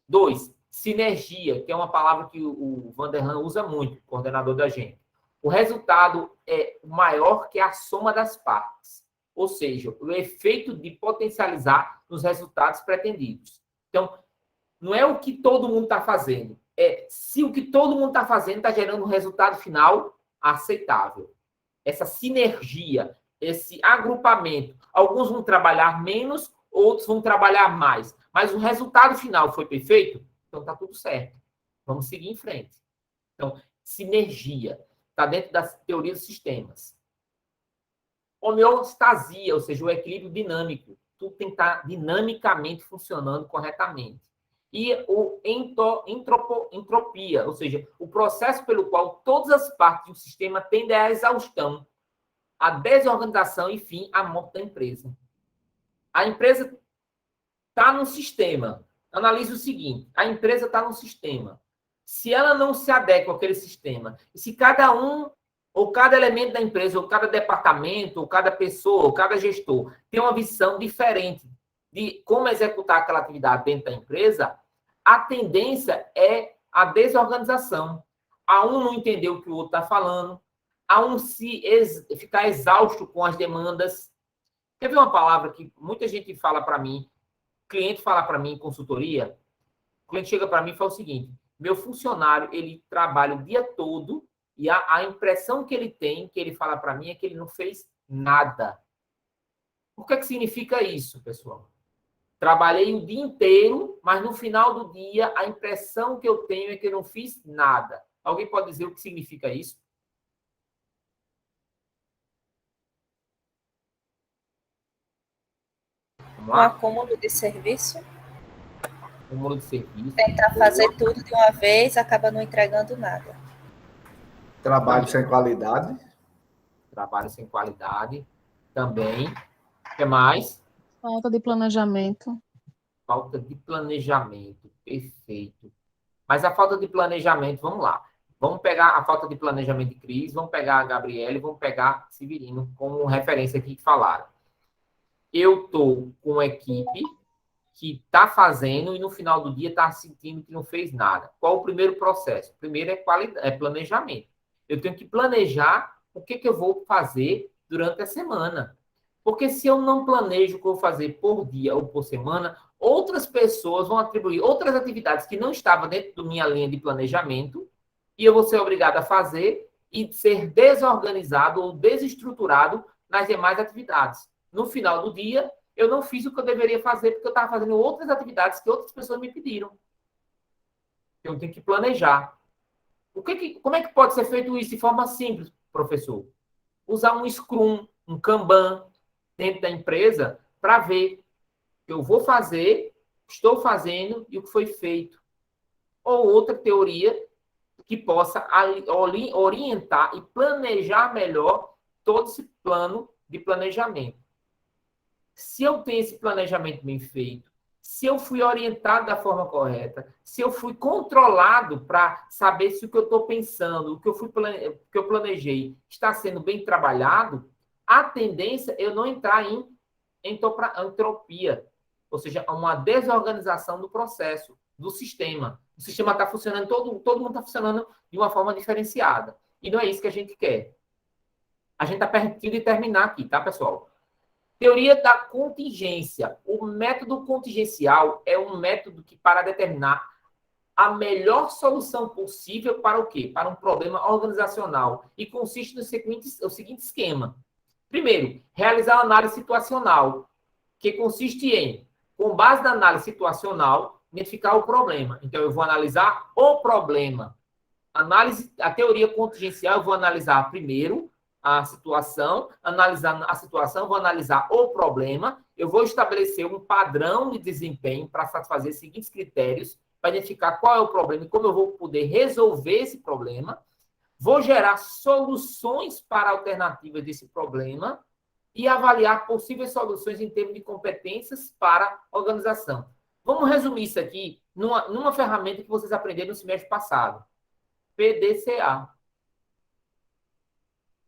2, sinergia, que é uma palavra que o Vanderlan usa muito, coordenador da gente. O resultado é maior que a soma das partes, ou seja, o efeito de potencializar os resultados pretendidos. Então, não é o que todo mundo está fazendo, é se o que todo mundo está fazendo está gerando um resultado final aceitável. Essa sinergia, esse agrupamento, alguns vão trabalhar menos, outros vão trabalhar mais, mas o resultado final foi perfeito, então está tudo certo. Vamos seguir em frente. Então, sinergia está dentro da teoria dos sistemas. Homeostasia, ou seja, o equilíbrio dinâmico. Tudo tem que estar dinamicamente funcionando corretamente. E o entropia, ou seja, o processo pelo qual todas as partes do sistema tendem à exaustão, à desorganização e, fim, à morte da empresa. A empresa está no sistema. Analise o seguinte, a empresa está no sistema. Se ela não se adequa àquele sistema, e se cada um, ou cada elemento da empresa, ou cada departamento, ou cada pessoa, ou cada gestor, tem uma visão diferente de como executar aquela atividade dentro da empresa, a tendência é a desorganização. A um não entender o que o outro está falando, a um ficar exausto com as demandas. Quer ver uma palavra que muita gente fala para mim, cliente fala para mim em consultoria? O cliente chega para mim e fala o seguinte, meu funcionário, ele trabalha o dia todo e a impressão que ele tem, que ele fala para mim, é que ele não fez nada. O que significa isso, pessoal? Trabalhei o dia inteiro, mas no final do dia, a impressão que eu tenho é que eu não fiz nada. Alguém pode dizer o que significa isso? Um acúmulo de serviço. Acúmulo de serviço. Tentar fazer tudo de uma vez, acaba não entregando nada. Trabalho sem qualidade. Trabalho sem qualidade. Também. O que mais? Falta de planejamento. Falta de planejamento. Perfeito. Mas a falta de planejamento, vamos lá. Vamos pegar a falta de planejamento de Cris, vamos pegar a Gabriela e vamos pegar Severino como referência aqui que falaram. Eu estou com uma equipe que está fazendo e no final do dia está sentindo que não fez nada. Qual o primeiro processo? O primeiro é planejamento. Eu tenho que planejar o que eu vou fazer durante a semana. Porque se eu não planejo o que eu vou fazer por dia ou por semana, outras pessoas vão atribuir outras atividades que não estavam dentro da minha linha de planejamento e eu vou ser obrigado a fazer e ser desorganizado ou desestruturado nas demais atividades. No final do dia, eu não fiz o que eu deveria fazer porque eu estava fazendo outras atividades que outras pessoas me pediram. Eu tenho que planejar. Como é que pode ser feito isso de forma simples, professor? Usar um Scrum, um Kanban dentro da empresa para ver o que eu vou fazer, estou fazendo e o que foi feito. Ou outra teoria que possa orientar e planejar melhor todo esse plano de planejamento. Se eu tenho esse planejamento bem feito, se eu fui orientado da forma correta, se eu fui controlado para saber se o que eu estou pensando, o que eu planejei está sendo bem trabalhado, a tendência é eu não entrar em entropia, ou seja, uma desorganização do processo, do sistema. O sistema está funcionando, todo mundo está funcionando de uma forma diferenciada. E não é isso que a gente quer. A gente está pertinho de terminar aqui, tá, pessoal? Teoria da contingência. O método contingencial é um método que para determinar a melhor solução possível para o quê? Para um problema organizacional. E consiste no seguinte esquema. Primeiro, realizar uma análise situacional, que consiste em, com base na análise situacional, identificar o problema. Então, eu vou analisar o problema. análise, a teoria contingencial, eu vou analisar primeiro a situação, analisando a situação, vou analisar o problema, eu vou estabelecer um padrão de desempenho para satisfazer os seguintes critérios, para identificar qual é o problema e como eu vou poder resolver esse problema, vou gerar soluções para alternativas desse problema e avaliar possíveis soluções em termos de competências para a organização. Vamos resumir isso aqui numa ferramenta que vocês aprenderam no semestre passado. PDCA.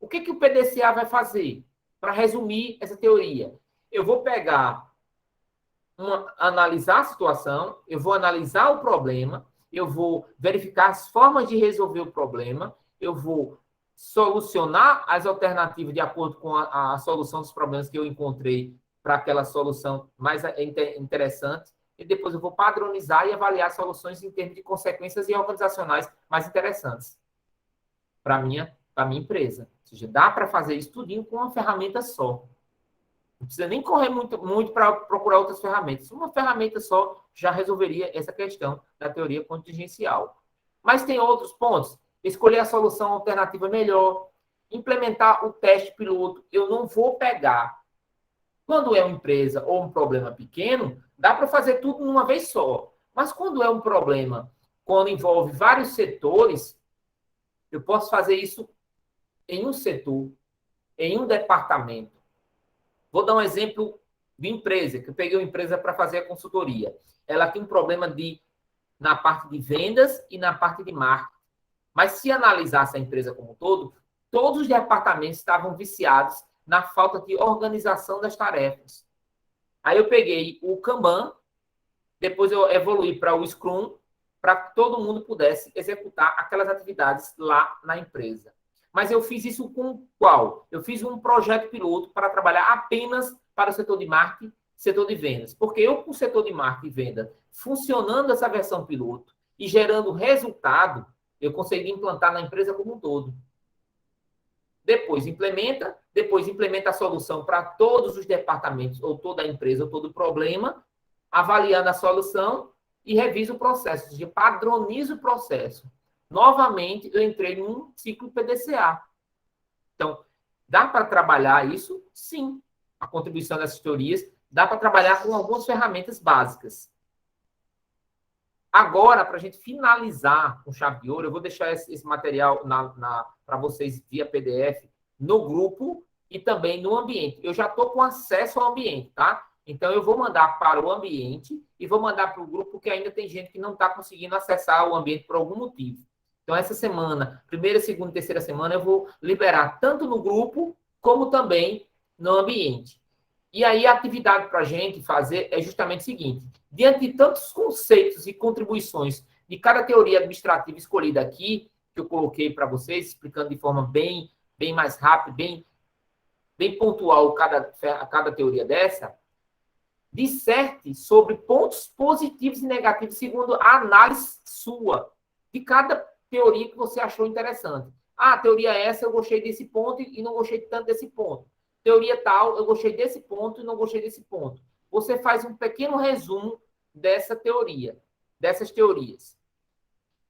O que o PDCA vai fazer? Para resumir essa teoria, eu vou pegar, analisar a situação, eu vou analisar o problema, eu vou verificar as formas de resolver o problema, eu vou solucionar as alternativas de acordo com a solução dos problemas que eu encontrei para aquela solução mais interessante, e depois eu vou padronizar e avaliar soluções em termos de consequências e organizacionais mais interessantes para a minha empresa. Ou seja, dá para fazer isso tudinho com uma ferramenta só. Não precisa nem correr muito para procurar outras ferramentas. Uma ferramenta só já resolveria essa questão da teoria contingencial. Mas tem outros pontos. Escolher a solução alternativa melhor, implementar o teste piloto. Eu não vou pegar. Quando é uma empresa ou um problema pequeno, dá para fazer tudo numa vez só. Mas quando é um problema, quando envolve vários setores, eu posso fazer isso em um setor, em um departamento. Vou dar um exemplo de empresa, que eu peguei uma empresa para fazer a consultoria. Ela tem um problema na parte de vendas e na parte de marketing. Mas se analisasse a empresa como um todo, todos os departamentos estavam viciados na falta de organização das tarefas. Aí eu peguei o Kanban, depois eu evoluí para o Scrum, para que todo mundo pudesse executar aquelas atividades lá na empresa. Mas eu fiz isso com qual? Eu fiz um projeto piloto para trabalhar apenas para o setor de marketing, setor de vendas. Porque eu, com o setor de marketing e venda, funcionando essa versão piloto e gerando resultado, eu consegui implantar na empresa como um todo. Depois implementa a solução para todos os departamentos, ou toda a empresa, ou todo o problema, avaliando a solução e revisa o processo, ou seja, padroniza o processo. Novamente, eu entrei num ciclo PDCA. Então, dá para trabalhar isso? Sim. A contribuição dessas teorias, dá para trabalhar com algumas ferramentas básicas. Agora, para a gente finalizar com chave de ouro, eu vou deixar esse material para vocês via PDF no grupo e também no ambiente. Eu já estou com acesso ao ambiente, tá? Então, eu vou mandar para o ambiente e vou mandar para o grupo, porque ainda tem gente que não está conseguindo acessar o ambiente por algum motivo. Então, essa semana, primeira, segunda e terceira semana, eu vou liberar tanto no grupo como também no ambiente. E aí, a atividade para a gente fazer é justamente o seguinte: diante de tantos conceitos e contribuições de cada teoria administrativa escolhida aqui, que eu coloquei para vocês, explicando de forma bem mais rápida, bem pontual cada teoria dessa, disserte sobre pontos positivos e negativos segundo a análise sua de cada teoria que você achou interessante. Ah, a teoria essa, eu gostei desse ponto e não gostei tanto desse ponto. Teoria tal, eu gostei desse ponto e não gostei desse ponto. Você faz um pequeno resumo dessas teorias.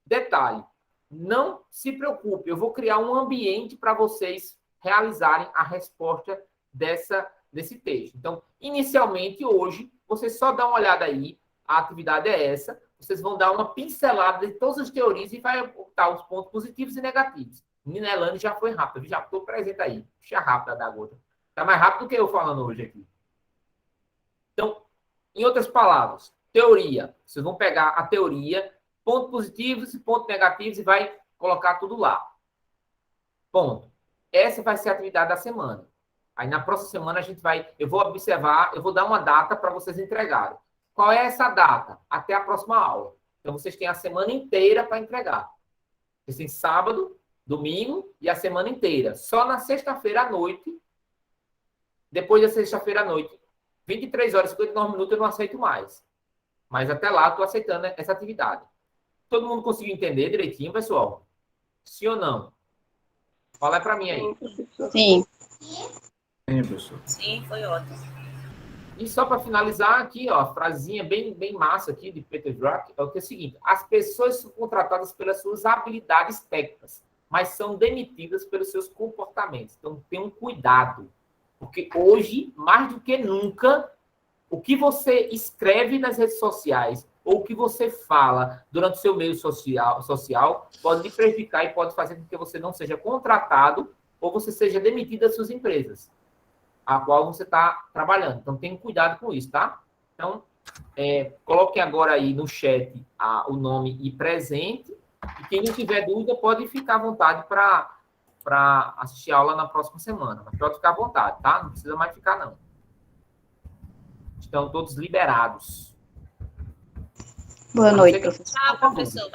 Detalhe, não se preocupe, eu vou criar um ambiente para vocês realizarem a resposta desse texto. Então, inicialmente, hoje, vocês só dão uma olhada aí, a atividade é essa, vocês vão dar uma pincelada de todas as teorias e vai botar os pontos positivos e negativos. Nina Elane já foi rápida, já estou presente aí. Puxa rápida da gota. Está mais rápido do que eu falando hoje aqui. Então, em outras palavras, teoria. Vocês vão pegar a teoria, pontos positivos e pontos negativos e vai colocar tudo lá. Ponto. Essa vai ser a atividade da semana. Aí na próxima semana eu vou observar, eu vou dar uma data para vocês entregarem. Qual é essa data? Até a próxima aula. Então vocês têm a semana inteira para entregar. Vocês têm sábado, domingo e a semana inteira. Só na sexta-feira à noite, depois da sexta-feira à noite, 23 horas e 59 minutos eu não aceito mais. Mas até lá eu estou aceitando essa atividade. Todo mundo conseguiu entender direitinho, pessoal? Sim ou não? Fala para mim aí. Sim. Sim, professor. Sim, foi ótimo. E só para finalizar aqui, ó, a frasinha bem massa aqui de Peter Drucker, é o que é o seguinte: as pessoas são contratadas pelas suas habilidades técnicas, mas são demitidas pelos seus comportamentos. Então, tenham cuidado, porque hoje, mais do que nunca, o que você escreve nas redes sociais ou o que você fala durante o seu meio social pode lhe prejudicar e pode fazer com que você não seja contratado ou você seja demitido das suas empresas a qual você está trabalhando. Então, tenha cuidado com isso, tá? Então, coloquem agora aí no chat o nome e presente. E quem não tiver dúvida pode ficar à vontade para assistir a aula na próxima semana. Mas pode ficar à vontade, tá? Não precisa mais ficar, não. Estão todos liberados. Boa noite, professor. Tchau, professor.